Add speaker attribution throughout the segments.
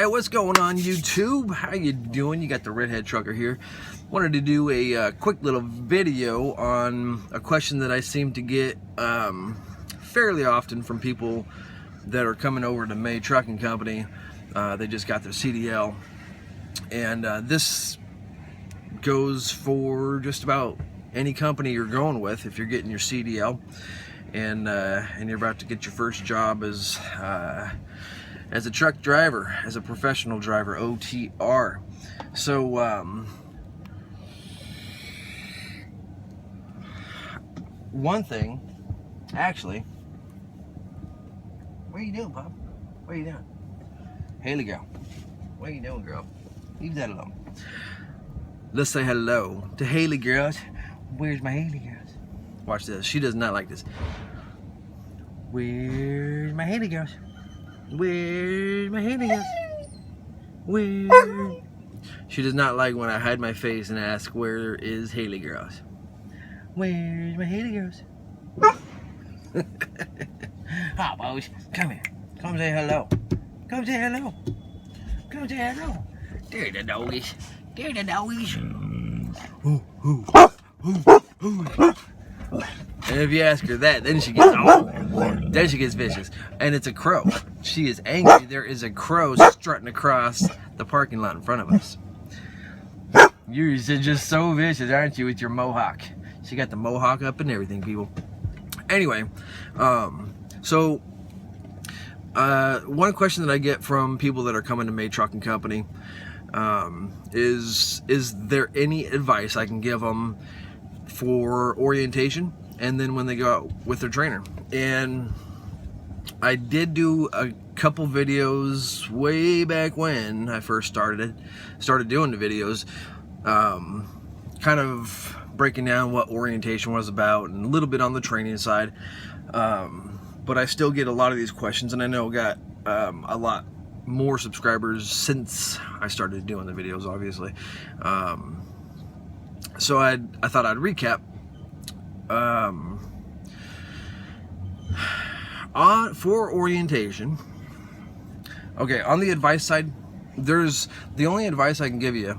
Speaker 1: Hey, what's going on, YouTube? How you doing? You got the Redhead Trucker here. Wanted to do a quick little video on a question that I seem to get fairly often from people that are coming over to May Trucking Company. They just got their CDL, and this goes for just about any company you're going with. If you're getting your CDL and you're about to get your first job as a truck driver, as a professional driver, OTR. So one thing, actually, what are you doing, Pop? What are you doing? Haley girl, what are you doing, girl? Leave that alone. Let's say hello to Haley girls. Where's my Haley girls? Watch this. She does not like this. Where's my Haley girls? Where's my Haley girls? Where? She does not like when I hide my face and ask, where is Haley girls? Where's my Haley girls? Hi, boys. Come here. Come say hello. Come say hello. Come say hello. There the doggies. There the doggies. And if you ask her that, then she gets vicious. And it's a crow. She is angry. There is a crow strutting across the parking lot in front of us. You're just so vicious, aren't you, with your mohawk? She got the mohawk up and everything, people. Anyway, so one question that I get from people that are coming to May Trucking Company is there any advice I can give them for orientation and then when they go out with their trainer? And I did do a couple videos way back when I first started doing the videos, kind of breaking down what orientation was about and a little bit on the training side, but I still get a lot of these questions, and I know I got a lot more subscribers since I started doing the videos, obviously. So I thought I'd recap. For orientation, okay, on the advice side, there's the only advice I can give you,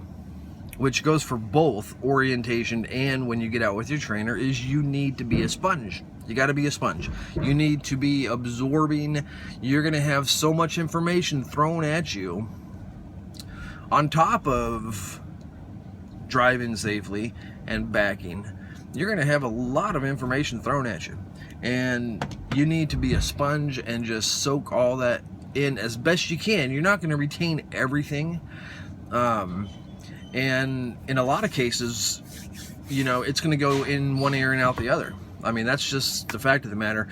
Speaker 1: which goes for both orientation and when you get out with your trainer, is you need to be a sponge. You got to be a sponge. You need to be absorbing. You're going to have so much information thrown at you on top of driving safely and backing. You're going to have a lot of information thrown at you, and you need to be a sponge and just soak all that in as best you can. You're not going to retain everything, and in a lot of cases, you know, it's going to go in one ear and out the other. I mean, that's just the fact of the matter.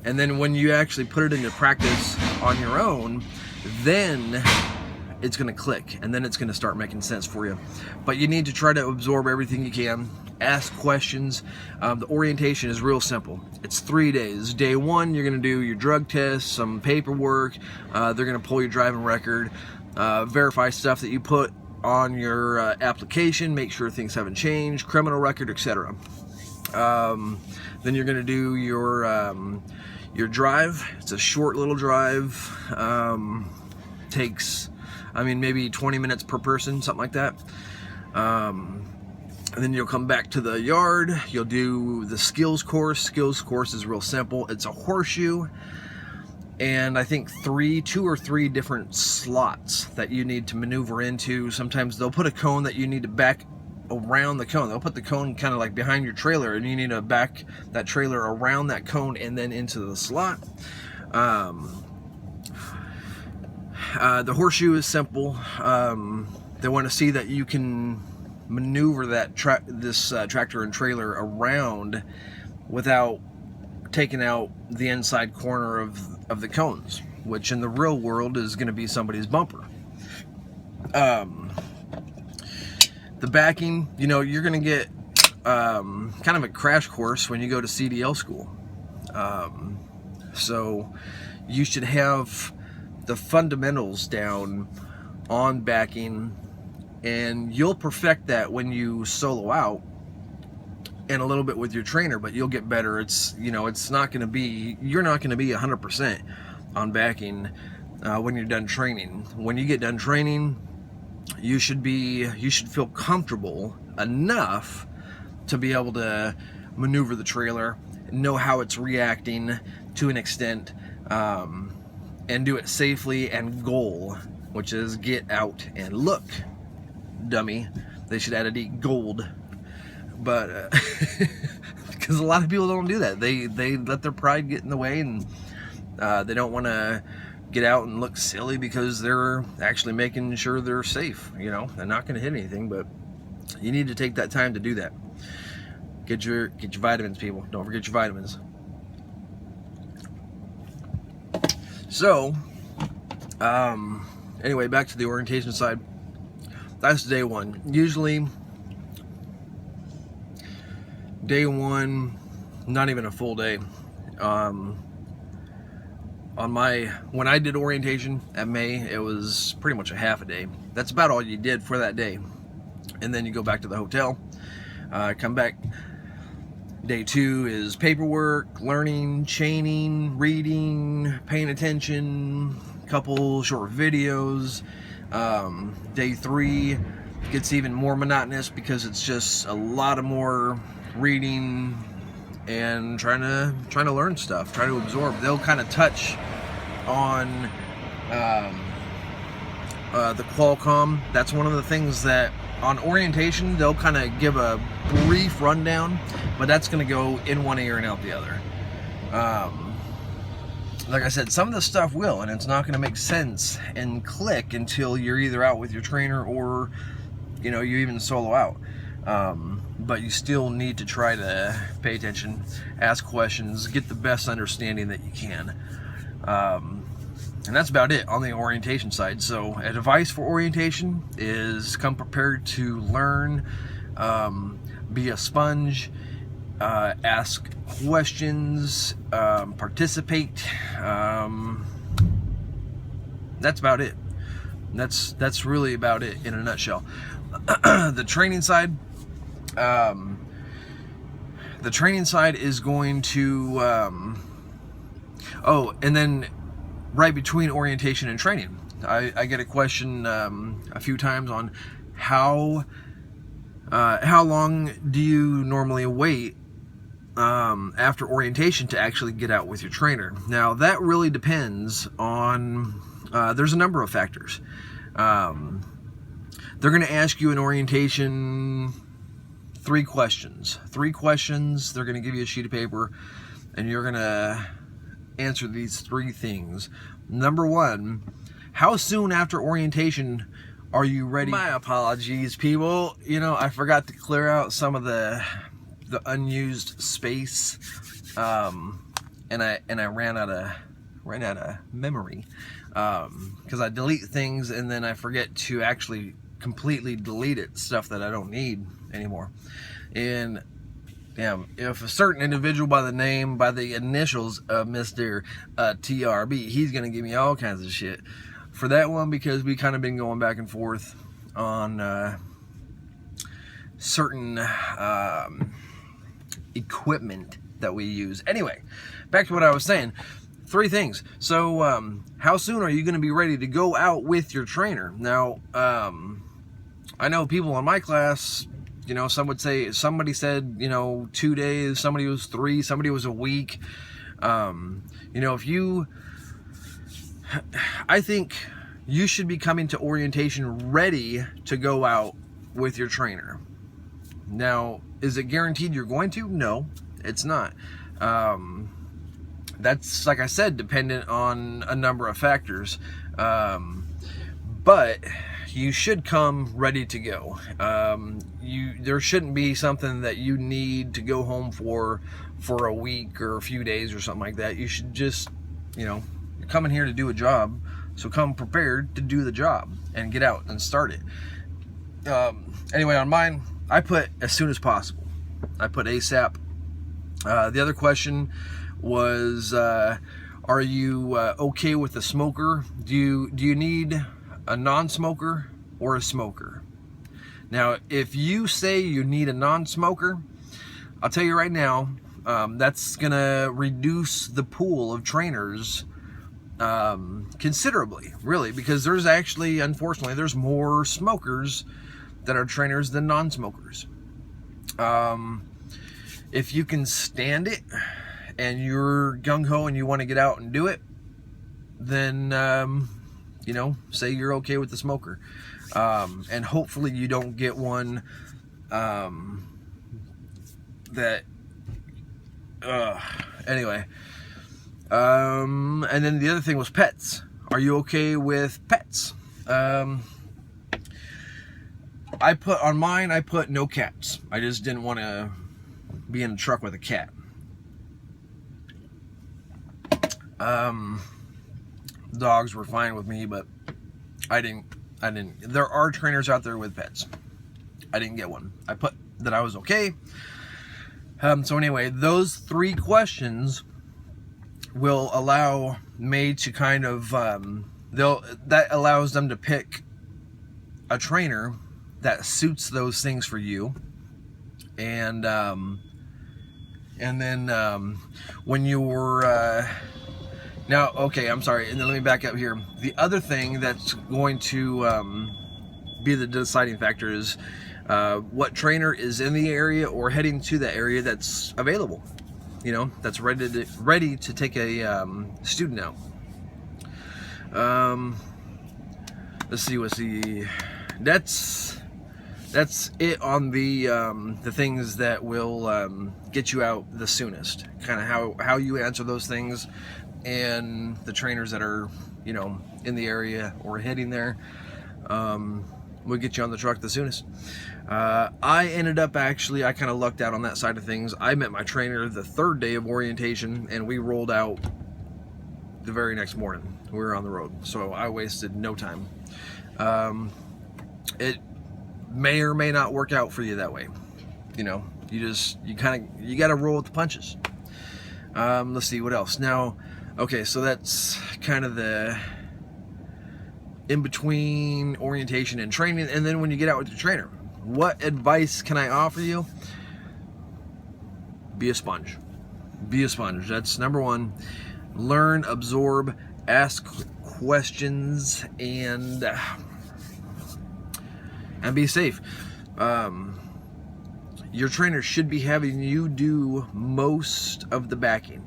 Speaker 1: And then when you actually put it into practice on your own, then it's going to click, and then it's going to start making sense for you. But you need to try to absorb everything you can. Ask questions. The orientation is real simple. It's 3 days. Day one, you're going to do your drug test, some paperwork. They're going to pull your driving record, verify stuff that you put on your application, make sure things haven't changed, criminal record, etc. Then you're going to do your drive. It's a short little drive. Takes, I mean, maybe 20 minutes per person, something like that. And then you'll come back to the yard. You'll do the skills course. Skills course is real simple. It's a horseshoe, and I think 2 or 3 different slots that you need to maneuver into. Sometimes they'll put a cone that you need to back around the cone. They'll put the cone kind of like behind your trailer, and you need to back that trailer around that cone and then into the slot. The horseshoe is simple. They want to see that you can maneuver that tractor and trailer around without taking out the inside corner of the cones, which in the real world is going to be somebody's bumper. The backing, you know, you're going to get kind of a crash course when you go to CDL school. So you should have the fundamentals down on backing, and you'll perfect that when you solo out and a little bit with your trainer, but you'll get better. It's, you know, it's not going to be, you're not going to be 100% on backing when you're done training. When you get done training, you should feel comfortable enough to be able to maneuver the trailer, know how it's reacting to an extent, and do it safely and goal, which is get out and look, dummy. They should add a D, gold. But because a lot of people don't do that. They let their pride get in the way, and they don't want to get out and look silly because they're actually making sure they're safe. You know, they're not going to hit anything, but you need to take that time to do that. Get your vitamins, people. Don't forget your vitamins. So, anyway, back to the orientation side. That's day one. Usually, day one, not even a full day. When I did orientation at May, it was pretty much a half a day. That's about all you did for that day. And then you go back to the hotel, come back. Day two is paperwork, learning, chaining, reading, paying attention, couple short videos. Day three gets even more monotonous because it's just a lot of more reading and trying to learn stuff, try to absorb. They'll kind of touch on the Qualcomm. That's one of the things that on orientation they'll kind of give a brief rundown, but that's going to go in one ear and out the other. Like I said, some of the stuff will, and it's not going to make sense and click until you're either out with your trainer or, you know, you even solo out. But you still need to try to pay attention, ask questions, get the best understanding that you can. And that's about it on the orientation side. So advice for orientation is come prepared to learn, be a sponge, ask questions, participate. That's about it. That's really about it in a nutshell. The training side, is going to, and then right between orientation and training, I get a question a few times on how long do you normally wait after orientation to actually get out with your trainer. Now that really depends on, there's a number of factors. They're going to ask you in orientation three questions. They're going to give you a sheet of paper, and you're going to answer these three things. Number one, how soon after orientation are you ready? My apologies, people. You know, I forgot to clear out some of the unused space, and I ran out of memory, because I delete things and then I forget to actually completely delete it, stuff that I don't need anymore. And damn, if a certain individual by the initials of Mr. TRB, he's gonna give me all kinds of shit for that one, because we kind of been going back and forth on certain equipment that we use. Anyway, back to what I was saying. Three things. So how soon are you going to be ready to go out with your trainer? Now, I know people in my class, you know, somebody said, you know, 2 days, somebody was 3, somebody was a week. You know, I think you should be coming to orientation ready to go out with your trainer. Now, is it guaranteed you're going to? No, it's not. That's, like I said, dependent on a number of factors. But you should come ready to go. There shouldn't be something that you need to go home for a week or a few days or something like that. You should just, you know, you're coming here to do a job, so come prepared to do the job and get out and start it. Anyway, on mine, I put as soon as possible. I put ASAP. The other question was, are you okay with a smoker? Do you need a non-smoker or a smoker? Now, if you say you need a non-smoker, I'll tell you right now, that's gonna reduce the pool of trainers considerably, really, because there's actually, unfortunately, there's more smokers that are trainers than non-smokers. If you can stand it and you're gung-ho and you want to get out and do it, then you know, say you're okay with the smoker, and hopefully you don't get one that anyway. And then the other thing was pets. Are you okay with pets? I put on mine, I put no cats. I just didn't want to be in a truck with a cat. Dogs were fine with me, but I didn't. There are trainers out there with pets. I didn't get one. I put that I was okay. So anyway, those 3 questions will allow me to kind of that allows them to pick a trainer that suits those things for you, and then when you're now, okay, I'm sorry, and then let me back up here. The other thing that's going to be the deciding factor is what trainer is in the area or heading to the area that's available, you know, that's ready to take a student out. Let's see. That's it on the things that will get you out the soonest. Kind of how you answer those things, and the trainers that are, you know, in the area or heading there will get you on the truck the soonest. I ended up I kind of lucked out on that side of things. I met my trainer the 3rd day of orientation, and we rolled out the very next morning. We were on the road, so I wasted no time. It may or may not work out for you that way. You know, you got to roll with the punches. Let's see what else. Now, okay, so that's kind of the in between orientation and training, and then when you get out with your trainer, what advice can I offer you? Be a sponge. Be a sponge. That's number 1. Learn, absorb, ask questions, and be safe. Your trainer should be having you do most of the backing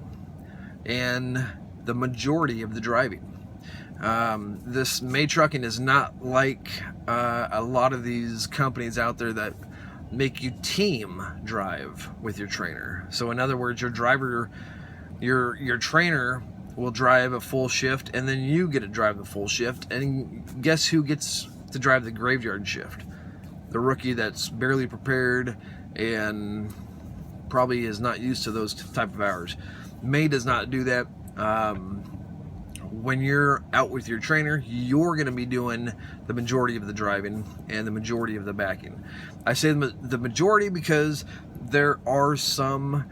Speaker 1: and the majority of the driving. This May Trucking is not like a lot of these companies out there that make you team drive with your trainer. So in other words, your trainer will drive a full shift, and then you get to drive the full shift, and guess who gets to drive the graveyard shift? The rookie that's barely prepared and probably is not used to those type of hours. May does not do that. When you're out with your trainer, you're going to be doing the majority of the driving and the majority of the backing. I say the majority because there are some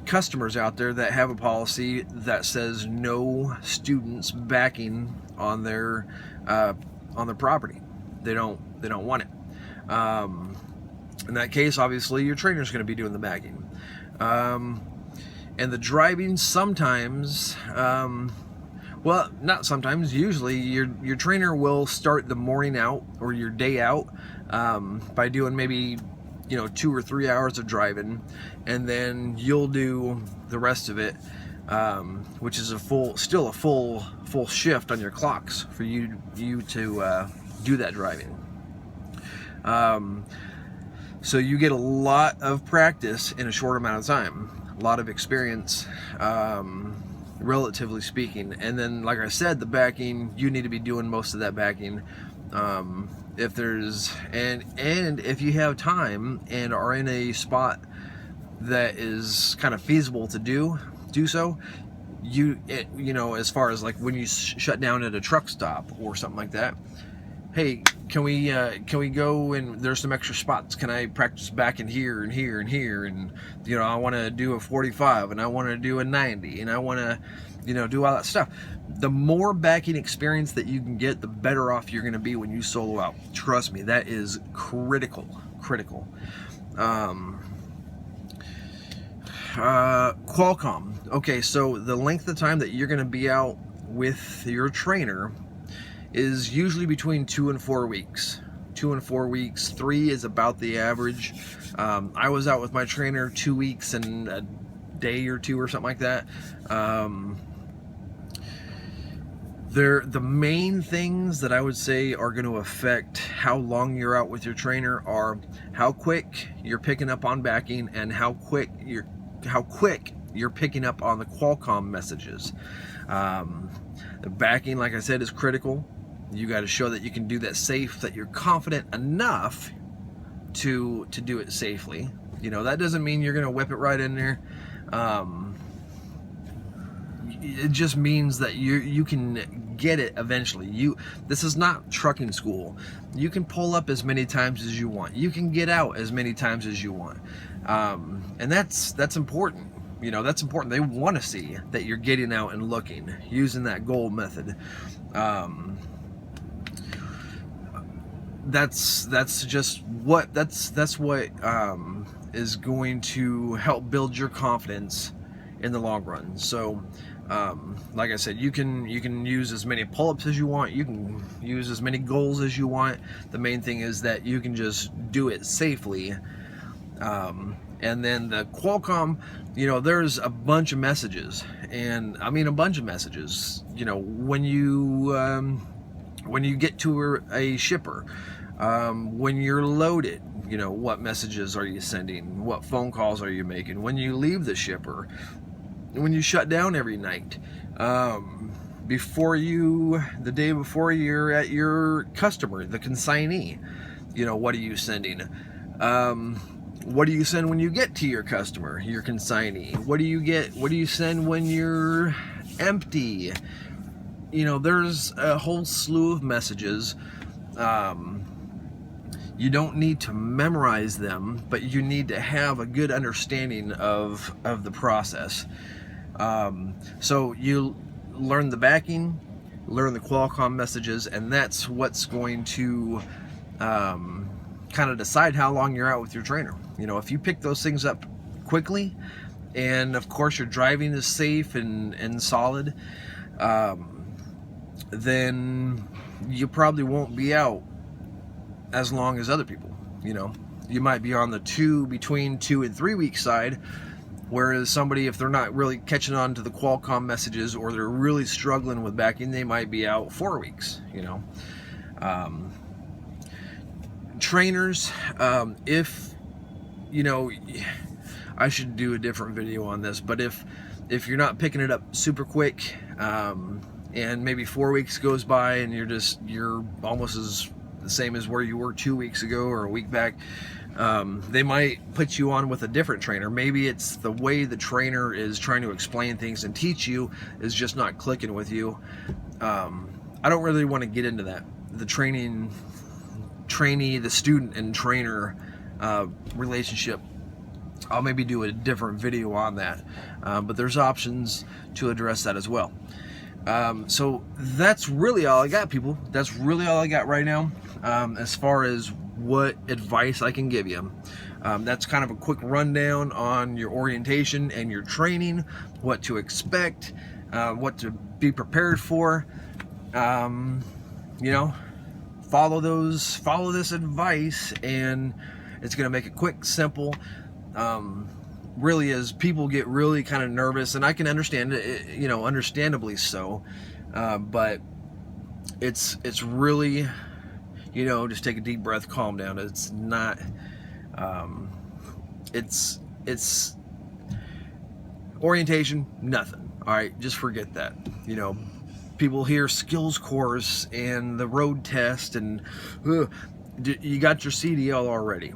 Speaker 1: customers out there that have a policy that says no students backing on their property. They don't want it. In that case, obviously, your trainer's going to be doing the backing. And the driving sometimes, well, not sometimes, usually your trainer will start the morning out or your day out by doing maybe, you know, 2 or 3 hours of driving, and then you'll do the rest of it, which is still a full shift on your clocks for you to do that driving. So you get a lot of practice in a short amount of time, a lot of experience, relatively speaking. And then, like I said, the backing, you need to be doing most of that backing. If there's and if you have time and are in a spot that is kind of feasible to do so, you know, as far as like when you shut down at a truck stop or something like that, hey, can we go, and there's some extra spots, can I practice back in here and here and here, and you know, I want to do a 45 and I want to do a 90 and I want to, you know, do all that stuff. The more backing experience that you can get, the better off you're going to be when you solo out. Trust me, that is critical. Qualcomm. Okay, so the length of time that you're going to be out with your trainer is usually between 2 and 4 weeks. 2 and 4 weeks. 3 is about the average. I was out with my trainer 2 weeks and a day or two or something like that. The main things that I would say are going to affect how long you're out with your trainer are how quick you're picking up on backing and how quick you're picking up on the Qualcomm messages. The backing, like I said, is critical. You got to show that you can do that safe, that you're confident enough to do it safely. You know, that doesn't mean you're going to whip it right in there. It just means that you can get it eventually. This is not trucking school. You can pull up as many times as you want. You can get out as many times as you want, and that's important. You know, that's important. They want to see that you're getting out and looking using that goal method. That's what is going to help build your confidence in the long run. So like I said, you can use as many pull-ups as you want, you can use as many goals as you want. The main thing is that you can just do it safely. And then the Qualcomm, you know, there's a bunch of messages, and I mean a bunch of messages. You know, when you get to a shipper, when you're loaded, you know, what messages are you sending? What phone calls are you making? When you leave the shipper, when you shut down every night, the day before you're at your customer, the consignee, you know, what are you sending? What do you send when you get to your customer, your consignee? What do you send when you're empty? You know, there's a whole slew of messages. You don't need to memorize them, but you need to have a good understanding of the process. So you learn the backing, learn the Qualcomm messages, and that's what's going to kind of decide how long you're out with your trainer. You know, if you pick those things up quickly, and of course your driving is safe and solid, then you probably won't be out as long as other people. You know, you might be on the between 2 and 3 week side, whereas somebody, if they're not really catching on to the Qualcomm messages or they're really struggling with backing, they might be out 4 weeks. You know, trainers, if you know, I should do a different video on this, but if you're not picking it up super quick, and maybe 4 weeks goes by and you're almost the same as where you were 2 weeks ago or a week back, they might put you on with a different trainer. Maybe it's the way the trainer is trying to explain things and teach you is just not clicking with you. I don't really want to get into that. The trainee, the student and trainer relationship, I'll maybe do a different video on that, but there's options to address that as well. So that's really all I got, people. That's really all I got right now, as far as what advice I can give you. That's kind of a quick rundown on your orientation and your training, what to expect, what to be prepared for. You know, follow this advice, and it's going to make it quick, simple. Really, as people get really kind of nervous, and I can understand it, you know, understandably so, but it's really, you know, just take a deep breath, calm down. It's not, it's orientation, nothing. All right, just forget that. You know, people hear skills course and the road test, and you got your CDL already.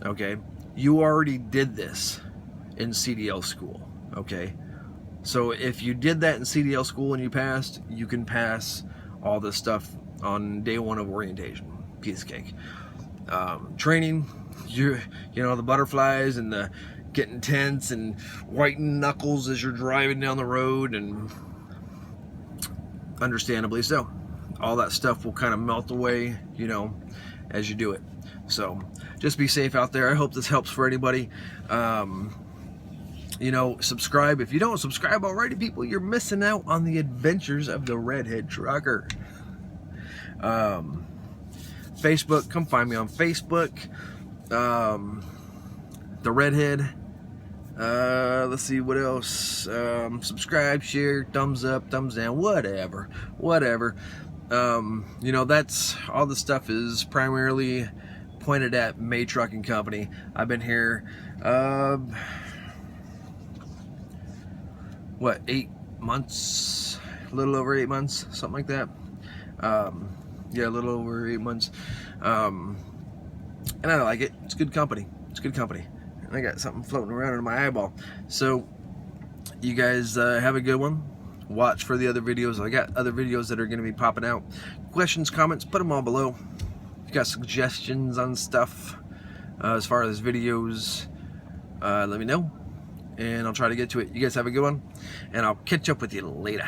Speaker 1: Okay, you already did this in CDL school. Okay, so if you did that in CDL school and you passed, you can pass all this stuff on day 1 of orientation. Piece of cake. Training, you know, the butterflies and the getting tense and whitening knuckles as you're driving down the road, and understandably so, all that stuff will kind of melt away, you know, as you do it. So just be safe out there. I hope this helps for anybody. You know, subscribe. If you don't subscribe already, people, you're missing out on the adventures of the Redhead Trucker. Facebook, come find me on Facebook. The Redhead. Let's see what else. Subscribe, share, thumbs up, thumbs down, whatever. You know, that's all the stuff is primarily pointed at May Trucking Company. I've been here, what, 8 months? A little over 8 months, something like that. Yeah, a little over 8 months. And I like it. It's good company. It's good company. And I got something floating around in my eyeball. So, you guys have a good one. Watch for the other videos. I got other videos that are going to be popping out. Questions, comments, put them all below. If you got suggestions on stuff as far as videos, let me know. And I'll try to get to it. You guys have a good one. And I'll catch up with you later.